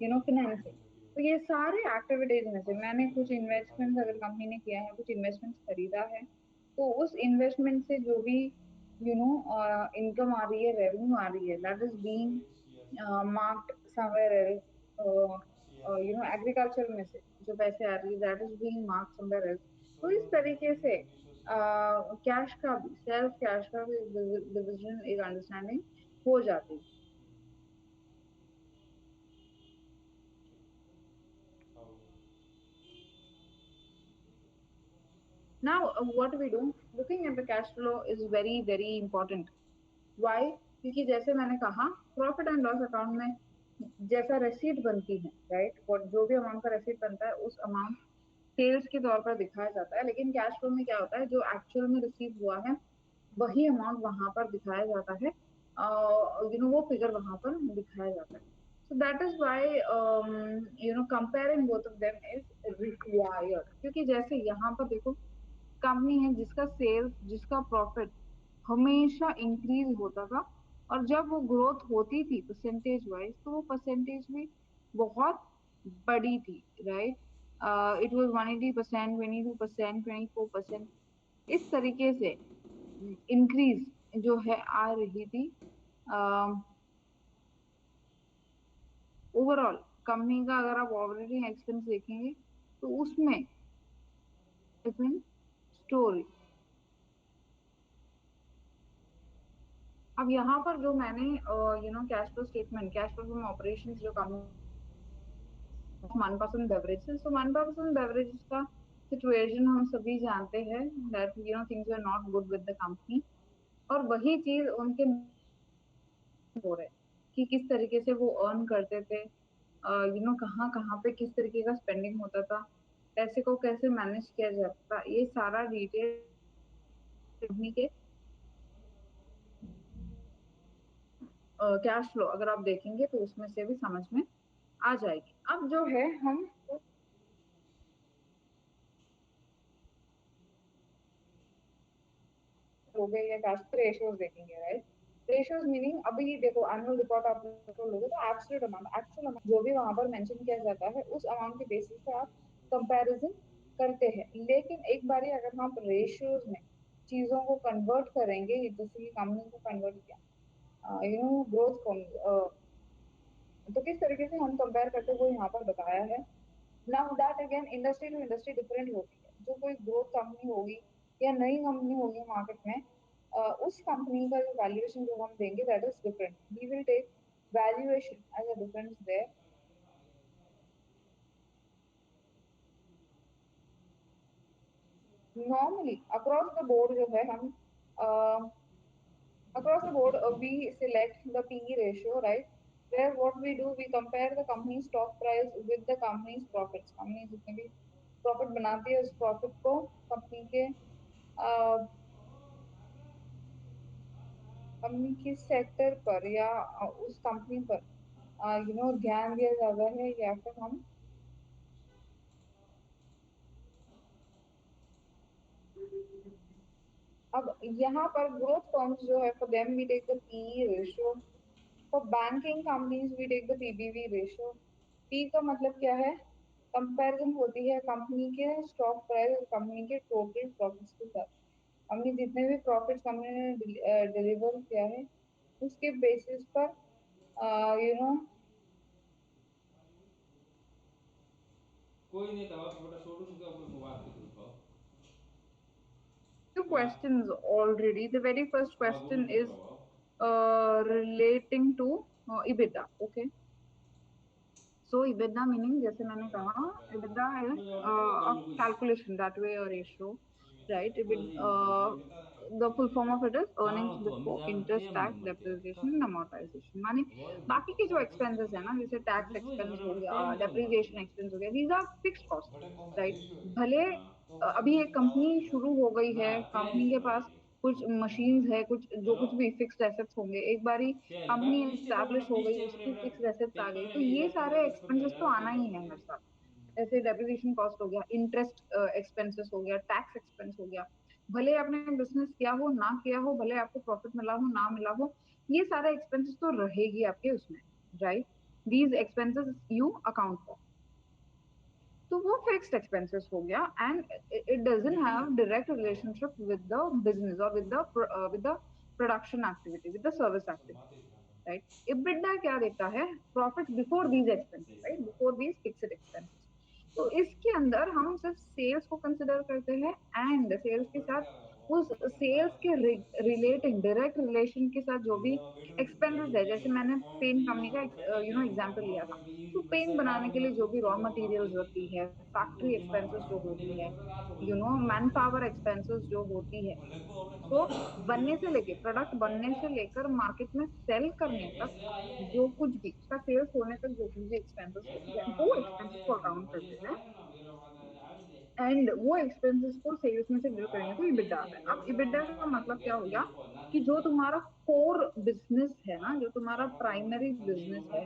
पाँच सौ बीस रुपये की financing. थर्टी तो ये सारे एक्टिविटीज में से पाँच सौ मैंने बीस कुछ रुपये की इन्वेस्टमेंट फाइव अगर कंपनी ने किया है, कुछ इन्वेस्टमेंट खरीदा है, तो उस इन्वेस्टमेंट से जो भी इनकम आ रही है, रेवेन्यू आ रही है, दैट इज सर बीइंग एक CRC marked somewhere else. CRC agriculture में से जो पैसे आ रही है that is being marked somewhere else. तो इस सर तरीके से 1900 कैश का भी, सेल्फ कैश का भी डिविजन, एक अंडरस्टैंडिंग हो जाती है। how Now, what we do, looking at the cash flow is very very important. Why? क्योंकि जैसे मैंने कहा, प्रॉफिट एंड लॉस अकाउंट में जैसा रेसीट बनती है, राइट, और जो भी अमाउंट का रेसीट बनता है उस अमाउंट सेल्स के तौर पर दिखाया जाता है। लेकिन कैश फ्लो में क्या होता है, जो एक्चुअल में रिसीव हुआ है वही अमाउंट वहां पर दिखाया जाता है, वो फिगर वहां पर दिखाया जाता है। So that is why comparing both of them is required. क्योंकि जैसे यहाँ पर देखो, कंपनी है जिसका सेल्स, जिसका प्रॉफिट हमेशा इंक्रीज होता था, और जब वो ग्रोथ होती थी परसेंटेज वाइज, तो वो परसेंटेज भी बहुत बड़ी थी, राइट। इट वाज 180%, 22%, 24%, इस तरीके से इंक्रीज जो है आ रही थी। ओवरऑल कंपनी का अगर आप ऑपरेटिंग एक्सपेंस देखेंगे तो उसमें डिफरेंट स्टोरी। अब यहाँ पर जो मैंने cash flow statement, cash flow from operations जो काम, मनपसंद बेवरेजेस, तो मनपसंद बेवरेजेस का सिचुएशन हम सभी जानते हैं, that things are not good with the company. और वही चीज उनके हो रहे कि किस तरीके से वो अर्न करते थे, कहाँ कहाँ पे किस तरीके का स्पेंडिंग होता था, पैसे को कैसे मैनेज किया जाता था, ये सारा डिटेल कंपनी के कैश फ्लो अगर आप देखेंगे तो उसमें से भी समझ में आ जाएगी। अब जो है हम हो गए या कैश रेशियोज देखेंगे, राइट। रेशियोज मीनिंग, अभी देखो एनुअल रिपोर्ट आप लोगे तो एब्सोल्यूट अमाउंट, एक्चुअल अमाउंट जो भी वहां पर मेंशन किया जाता है उस अमाउंट के बेसिस पे आप कंपैरिजन करते हैं। लेकिन एक बारी अगर हम रेशियोज में चीजों को कन्वर्ट करेंगे, जैसे कि कंपनी को कन्वर्ट किया ग्रोथ को, तो किस तरीके से हम कंपेयर करते हैं वो यहाँ पर बताया है। Now that again industry to industry different होती है। जो कोई ग्रोथ कंपनी होगी या नई कंपनी होगी मार्केट में, उस कंपनी का जो वैल्यूएशन जो हम देंगे that is different, we will take valuation as a difference there. Normally across the board जो है हम across the board, we select the PE ratio, right? Where what we do, we compare the company's stock price with the company's profits. company जितने भी profit बनाती है उस profit को company के सेक्टर पर या उस कंपनी पर ध्यान दिया जाता है, या फिर हम अब यहाँ पर ग्रोथ फर्म्स जो है, for them we take the PE ratio, for banking companies we take the PBV ratio. P का मतलब क्या है, कंपैरिजन होती है कंपनी के स्टॉक प्राइस और कंपनी के टोटल प्रॉफिट्स के साथ। हमने जितने भी प्रॉफिट्स कंपनी ने डिलीवर किया है उसके बेसिस पर यू नो कोई नहीं था, बड़ा छोटू से अपने बात कर रहा two था। questions already. The very first हाँ question गुरु is का भाव। relating to EBITDA. Okay. So EBITDA meaning, जैसे मैंने कहा, EBITDA is मैं और तो a बोल कुछ calculation, that way a ratio, right? तो The full form of it is earnings चारों तो हमें before जान interest, टेम tax, नंबर क्या था depreciation and amortization. माने वो बाकी के जो सब कुछ expenses है ना, जैसे tax बस वही expense बड़ा हो बड़ा टेम गया, कम बात depreciation expense हो गया, these are fixed costs, बड़ा कम right? रेशियो है भले हाँ तो वो सब अभी कुछ एक दावा कंपनी किया शुरू हो गई ना है, क्या कंपनी इसके के बारे पास में कुछ मशीन्स है, कुछ जो चलो कुछ भी फिक्स्ड एसेट्स होंगे, एक बारी क्या है कंपनी बाकी लिस्ट है बड़ा एस्टैब्लिश हो प्लीज गई, टेबल उसकी बड़ा फिक्स्ड एसेट्स आ पेपर गई, में तो ले ये जाते हैं सारे बड़ा उस पर क्या एक्सपेंसेस तो जाता आना पेपर ही में है हर ले साल। जैसे डेप्रिसिएशन कॉस्ट हो गया, इंटरेस्ट एक्सपेंसेस हो गया, टैक्स एक्सपेंस हो गया, भले आपने बिजनेस किया हो ना किया हो, भले आपको प्रॉफिट मिला हो ना मिला हो, ये सारे एक्सपेंसेस तो रहेगी आपके उसमें, right. These expenses you account for. तो वो फिक्स्ड एक्सपेंसेस हो गया, एंड इट डजंट मीटिंग है have direct relationship with the business और with the production activity, with the service sub activity, माते थे राइट। इबिडा क्या देता है, प्रॉफिट बिफोर दीज एक्सपेंसेस, सही राइट, बात बिफोर दीज फिक्स्ड एक्सपेंसेस। तो इसके अंदर हम सिर्फ सेल्स को कंसिडर करते हैं एंड सेल्स के साथ उस सेल्स के रिलेटिंग डायरेक्ट रिलेशन के साथ जो भी एक्सपेंसेस है, जैसे मैंने पेंट कंपनी का एग्जांपल लिया था, तो पेंट बनाने के लिए जो भी रॉ मटेरियल्स होती है, फैक्ट्री एक्सपेंसेस जो होती है, मैन पावर एक्सपेंसेस जो होती है, तो बनने से लेके प्रोडक्ट बनने से लेकर मार्केट में सेल करने तक जो कुछ भी उसका सेल्स होने तक जो कुछ भी एक्सपेंसेस होती है वो एक्सपेंसेस को अकाउंट करते हैं एंड वो एक्सपेंसेस को सेल्स में से डिडक्ट करेंगे तो इबिटा आता है। अब इबिटा का मतलब क्या हो गया कि जो तुम्हारा कोर बिजनेस है ना, जो तुम्हारा प्राइमरी बिजनेस है,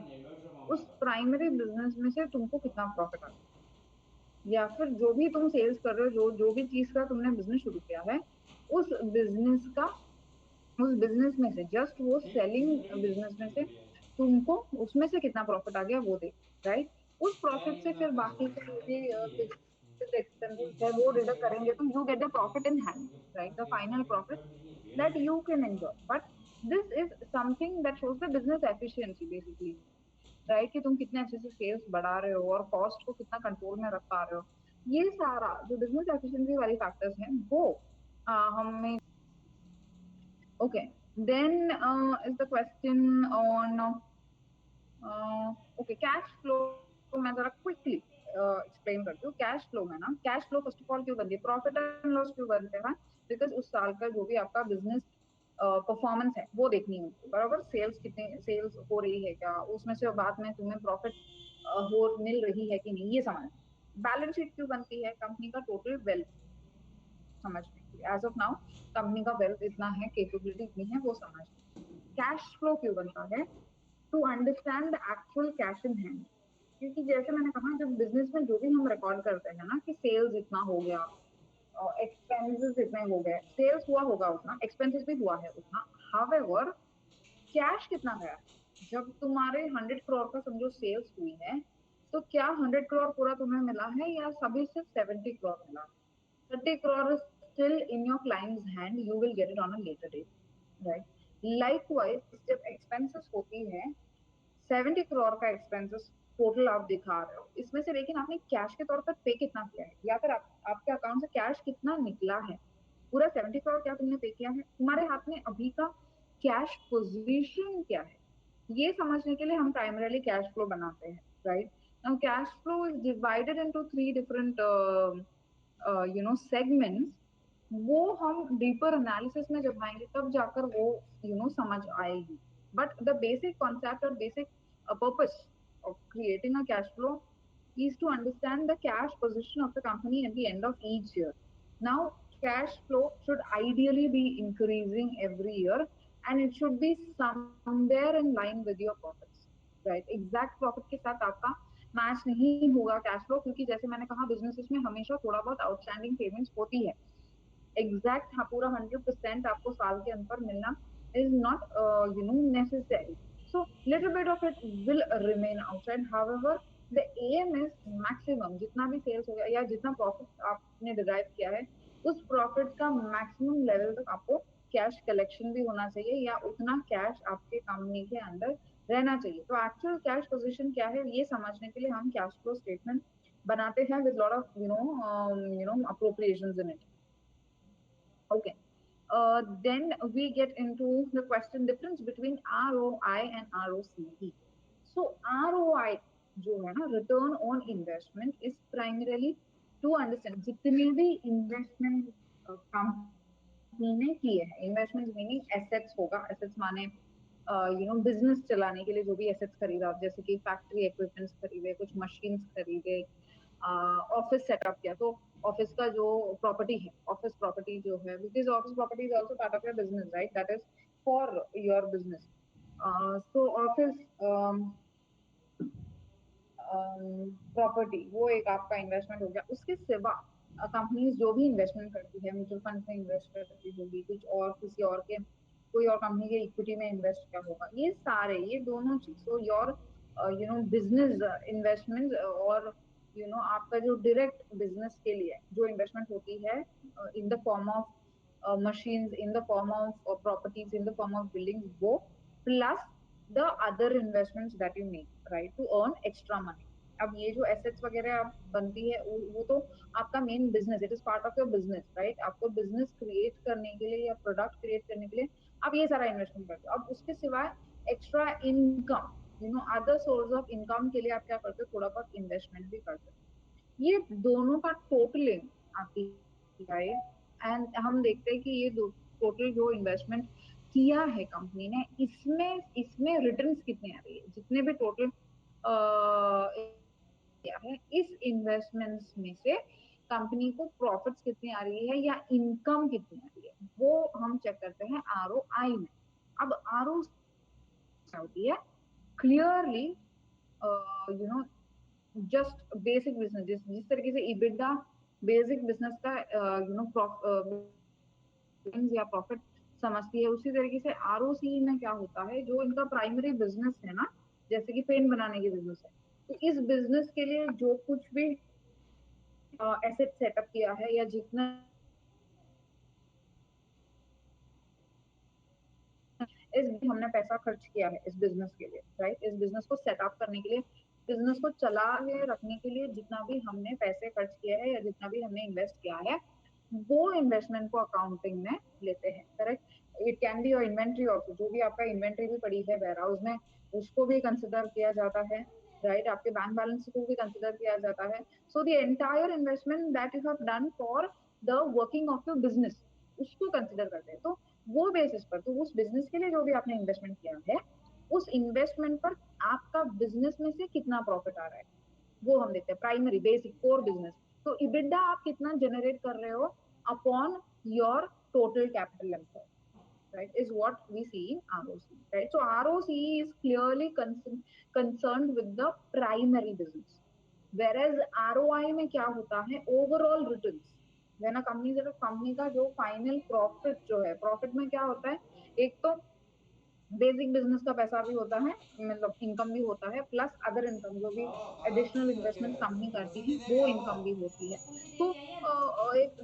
उस प्राइमरी बिजनेस में से तुमको कितना प्रॉफिट आता है, या फिर जो भी तुम सेल्स कर रहे हो, जो जो भी चीज का तुमने बिजनेस शुरू किया है, उस बिजनेस का, उस बिजनेस में से जस्ट वो सेलिंग बिजनेस में से तुमको उसमें से कितना प्रॉफिट आ गया वो दे, राइट। उस प्रॉफिट से फिर बाकी के जो भी बिजनेस एक्सपेंसेस है वो डिडक्ट करेंगे तो you get the profit in hand, right, the final profit that you can enjoy. But this is something that shows the business efficiency basically, right, कि तुम कितने अच्छे से सेल्स बढ़ा रहे हो और कॉस्ट को कितना कंट्रोल में रख पा रहे हो। ये सारा जो बिजनेस एफिशिएंसी वाली फैक्टर्स हैं वो हमें Okay. Then is the question on okay, cash flow. तो मैं जरा क्विकली एक्सप्लेन करती हूँ। कैश फ्लो में ना, cash flow first of all क्यों बनती है, प्रॉफिट एंड लॉस क्यों बनते हैं, बिकॉज उस साल का जो भी आपका बिजनेस परफॉर्मेंस है वो देखनी होती है, बराबर। सेल्स कितने सेल्स हो रही है क्या, उसमें से बाद में तुम्हें प्रॉफिट हो मिल रही है कि नहीं, ये समझ। बैलेंस शीट क्यों बनती है, कंपनी का टोटल वेल्थ समझने के लिए, एज ऑफ नाउ कंपनी का वेल्थ इतना है, कैपेबिलिटी इतनी है, वो समझ। कैश फ्लो क्यों बनता है, to understand the actual cash in hand. क्योंकि जैसे मैंने कहा, जब बिजनेस में जो भी हम रिकॉर्ड करते हैं ना कि सेल्स इतना हो गया और एक्सपेंसेस इतने हो गए, सेल्स हुआ होगा उतना, एक्सपेंसेस भी हुआ है उतना, हाउएवर कैश कितना गया है। जब तुम्हारे 100 करोड़ का समझो सेल्स हुई है, तो क्या 100 करोड़ पूरा तुम्हें मिला है या सभी सिर्फ 70 करोड़ मिला, 30 crore is still in your client's hand, you will get it on a later date, right? Likewise, जब expenses होती है, 70 करोड़ का एक्सपेंसेस टोटल आप दिखा रहे हो, इसमें से लेकिन आपने कैश के तौर पर पे कितना किया है, या फिर आपके अकाउंट से कैश कितना निकला है, पूरा 70 करोड़ क्या तुमने पे किया है, तुम्हारे हाथ में अभी का कैश पोजीशन क्या है, ये समझने के लिए हम प्राइमरीली कैश फ्लो बनाते हैं, right. Now cash flow is divided into 3 different segments. वो हम डीपर एनालिसिस में जब आएंगे तब जाकर वो समझ आएगी। बट द बेसिक कॉन्सेप्ट और basic purpose of creating a cash flow is to understand the cash position of the company at the end of each year. Now, cash flow should ideally be increasing every year and it should be somewhere in line with your profits, right? Exact profit के साथ आपका match नहीं होगा cash flow, क्योंकि जैसे मैंने कहा businesses में हमेशा थोड़ा बहुत आउटस्टैंडिंग पेमेंट्स होती है। एग्जैक्ट हाँ पूरा 100% आपको साल के अंदर मिलना is not necessary, so little bit of it will remain outside, however the aim is maximum, जितना भी सेल्स हो गया या जितना प्रॉफिट आपने डिराइव किया है, उस प्रॉफिट का मैक्सिमम लेवल तक आपको कैश कलेक्शन भी होना चाहिए या उतना कैश आपके कंपनी के अंदर रहना चाहिए। तो एक्चुअल कैश पोजीशन क्या है ये समझने के लिए हम कैश फ्लो स्टेटमेंट बनाते हैं with lot of appropriations in it. Okay. Then we get into the question difference between ROI and ROCE. So ROI जो है ना, return on investment, is primarily to understand जितने भी investment कंपनी ने किए हैं, investment meaning assets होगा, assets माने बिजनेस चलाने के लिए जो भी एसेट्स खरीदा, जैसे कि फैक्ट्री इक्विपमेंट्स खरीदे, कुछ मशीन्स खरीदे, ऑफिस सेटअप किया, तो ऑफिस का जो प्रॉपर्टी है, ऑफिस प्रॉपर्टी जो है, because office property is also part of your business, right, that is for your business. So office property वो एक आपका इन्वेस्टमेंट हो गया। उसके सिवा कंपनीज जो भी इन्वेस्टमेंट करती है, म्यूचुअल फंड में इन्वेस्ट करती होगी, कुछ और किसी और के कोई और कंपनी के इक्विटी में इन्वेस्ट किया होगा, ये सारे ये दोनों चीज, तो योर बिजनेस इन्वेस्टमेंट और आपका जो डायरेक्ट बिजनेस के लिए जो इन्वेस्टमेंट होती है in the form of machines, in the form of properties, in the form of buildings, वो plus the other investments that you make, right, to earn extra money. अब ये जो एसेट्स वगैरह आप बनती है वो तो आपका main business, it is part of your business, right. आपको बिजनेस क्रिएट करने के लिए या प्रोडक्ट क्रिएट करने के लिए आप ये सारा इन्वेस्टमेंट करते हो। अब उसके सिवाय extra income, other source of income के लिए आप क्या करते हो, थोड़ा बहुत इन्वेस्टमेंट भी करते हो। ये दोनों का टोटलिंग आती है, एंड हम देखते हैं कि ये टोटल जो इन्वेस्टमेंट किया है कंपनी ने, इसमें इसमें रिटर्न्स कितने आ रही है, जितने भी टोटल किया है, इस इन्वेस्टमेंट्स में से कंपनी को प्रॉफिट्स कितनी आ रही है या इनकम कितनी आ रही है, वो हम चेक करते हैं आरओआई में। अब आरओ होती है clearly, you know just basic business, जिस तरीके से इबिडा बेसिक बिजनेस का या प्रॉफिट समझती है, उसी तरीके से आरओसी में क्या होता है, जो इनका प्राइमरी बिजनेस है ना, जैसे कि पेन बनाने की बिजनेस है, तो इस बिजनेस के लिए जो कुछ भी एसेट सेटअप किया है या जितना हमने पैसा खर्च किया है इस बिजनेस के लिए, राइट, इस बिजनेस को सेटअप करने के लिए, बिजनेस को चला के रखने के लिए जितना भी हमने पैसे खर्च किए हैं या जितना भी हमने इन्वेस्ट किया है, वो इन्वेस्टमेंट को अकाउंटिंग में लेते हैं, correct. It can be your inventory also, जो भी आपका इन्वेंट्री भी पड़ी है वेयर हाउस में, उसको भी कंसिडर किया जाता है, राइट। आपके बैंक बैलेंस को भी कंसिडर किया जाता है। So the entire investment that you have done for the working of your business, उसको कंसिडर करते हैं। तो वो बेसिस पर, तो उस बिजनेस के लिए जो भी आपने इन्वेस्टमेंट किया है, उस इन्वेस्टमेंट पर आपका बिजनेस में से कितना प्रॉफिट आ रहा है, वो हम देखते हैं, प्राइमरी बेसिक कोर बिजनेस। तो इबिडा आप कितना जनरेट कर रहे हो upon your total capital employed, right, is what we see in ROC, right? So ROC is clearly concerned with the primary business, whereas ROI में क्या होता है, overall returns, when a company is a company का जो final profit जो है, profit में क्या होता है, एक तो बेसिक बिजनेस का पैसा भी होता है, मतलब इनकम भी होता है, प्लस अदर इनकम जो भी एडिशनल इन्वेस्टमेंट कंपनी करती है वो इनकम भी होती है। तो एक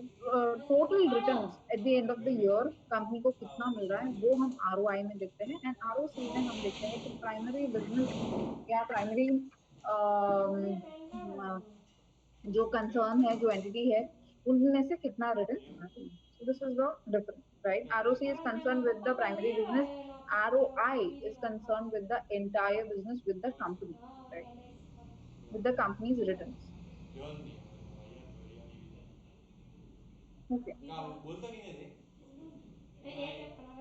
total returns at the end of the year company को कितना मिल रहा है, वो हम आरओआई में देखते हैं, एंड आरओसी में हम देखते हैं कि प्राइमरी बिजनेस या प्राइमरी जो कंसर्न है, जो एंटिटी है, उनमें से कितना रिटर्न आ रही है। So this is the difference, right? ROC is concerned with the primary business. ROI is concerned with the entire business, with the company, right? With the company's returns. रिवाज नहीं है भैया भैया नहीं भी Okay. क्या बोलता कि नहीं रे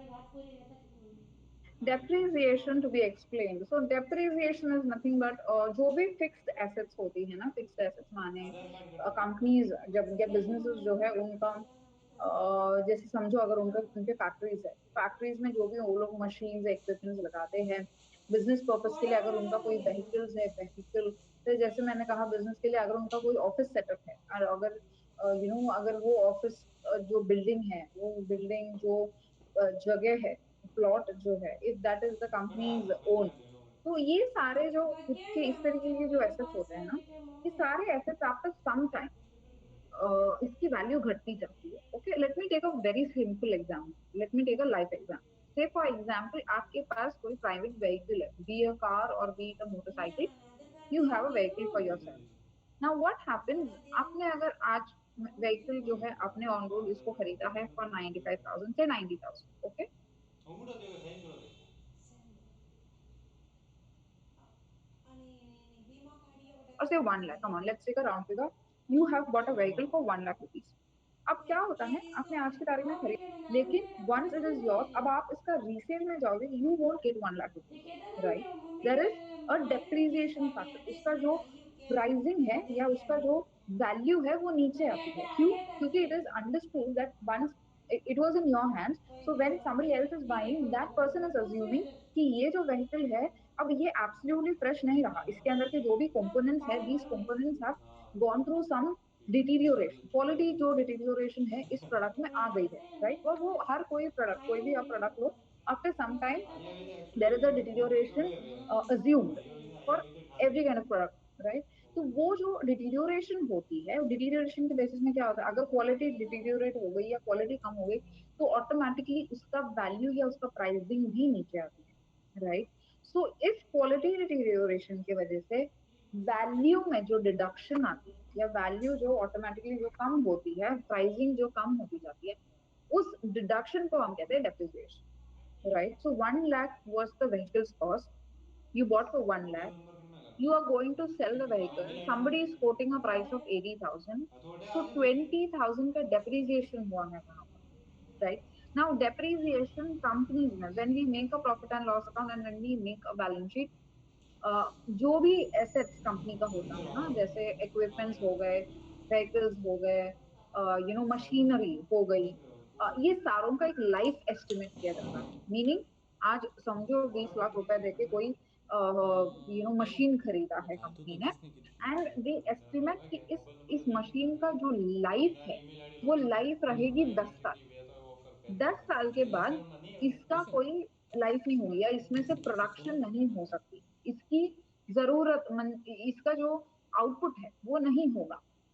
बात पूरी रहता है बोल Depreciation to be explained. So depreciation is nothing but जो भी fixed assets होती है ना, fixed assets माने आधार कार्ड करता है कंपनीज जब या businesses जो है उनका जैसे समझो अगर उनके फैक्ट्रीज है, फैक्ट्रीज में जो भी वो लोग मशीन इक्विपमेंट्स लगाते हैं बिजनेस पर्पज के लिए, अगर उनका कोई व्हीकल्स है, व्हीकल, तो जैसे मैंने कहा बिजनेस के लिए अगर उनका कोई ऑफिस सेटअप है, और अगर अगर वो ऑफिस जो बिल्डिंग है, वो बिल्डिंग जो जगह है, प्लॉट जो है, इफ दैट इज द बना कंपनीज सकते ओन, हैं तो ये सारे जो खुद के इस तरीके के जो एसेट्स होते हैं ना, ये सारे एसेट्स आफ्टर सम टाइम इसकी वैल्यू घटती जाती है। Okay, let me take a very simple example, let me take a life example. Say for example आपके पास कोई प्राइवेट व्हीकल है, बी अ कार और be a motorcycle, you have a vehicle for yourself. Now what happens, आपने अगर आज vehicle जो है आपने ऑन रोड इसको खरीदा है फॉर 95,000 से 90,000, ओके, अंगूठा देगा साइन करो दे or say 1 lakh, come on, let's take a round figure, you have bought a vehicle for 1 lakh rupees। अब क्या होता है, आपने आज की तारीख में खरीद, लेकिन वंस इट इज योर, अब आप इसका रीसेल में जाओगे, you won't get 1 lakh rupees, right. There is a depreciation factor, उसका जो प्राइसिंग है या उसका जो वैल्यू है वो नीचे आती है। क्यों? क्योंकि it is understood that once it was in your hands, so when somebody else is buying, that person is assuming कि ये जो व्हीकल है, अब ये एब्सोल्युटली फ्रेश नहीं रहा, इसके अंदर के जो भी कंपोनेंट्स है, these components have gone through some deterioration, quality जो डिटीरियोरेशन है इस प्रोडक्ट में आ गई है, राइट। और वो हर कोई प्रोडक्ट, कोई भी आप प्रोडक्ट लो, आफ्टर सम टाइम आइए वैसे there is a expectation deterioration कभी है अज्यूम्ड आइए वैसे आइए फॉर वैसे खाने every kind of product, right. तो वो जो डिटीरियोरेशन होती है, डिटीरियोरेशन के बेसिस में क्या होता है, अगर क्वालिटी डिटीरियोरेट हो गई या क्वालिटी कम हो गई, तो ऑटोमेटिकली उसका वैल्यू या उसका प्राइसिंग भी नीचे आती है, राइट। सो इस क्वालिटी डिटीरियोरेशन की वजह से वैल्यू में जो डिडक्शन आती है या वैल्यू जो ऑटोमेटिकली जो कम होती है, प्राइसिंग जो कम होती जाती है, उस डिडक्शन को हम कहते हैं depreciation, right? So 1 lakh was the vehicle's cost, you bought for 1 तो lakh, नंबर कितना you करना are going to sell the आगे vehicle, line somebody is quoting a price of 80,000, हथौड़े so आगे पीछे 20,000 का depreciation हुआ है वहां पर, right? Now depreciation companies में when we make a profit and loss account and when we make a balance sheet, जो भी एसेट्स कंपनी का होता उधर है ना, आओ जैसे आगे इक्विपमेंट्स हो डालो गए, व्हीकल्स हो गए, मशीनरी हो गई, ये सारों का एक लाइफ एस्टिमेट किया जाता है। मीनिंग आज समझो 20 लाख रुपए देके कोई मशीन खरीदा है फालतू कंपनी तो ने, किसने की थी एंड दे एस्टिमेट भाई कि क्या इस मोबाइल इस नंबर मशीन का जो लेकिन लाइफ यार है ईमेल आईडी वो लॉगिन लाइफ रहेगी भाई 10 साल। एग्जिक्यूटिव ये तो ऑफर पैसा 10 साल के ऑफर ऐसे बाद नहीं इसका ऐसे कोई लाइफ नहीं होगी या इसमें से ऐसे फोन प्रोडक्शन नहीं हो सकती, इसकी जरूरत इसका जो आउटपुट है वो नहीं होगा।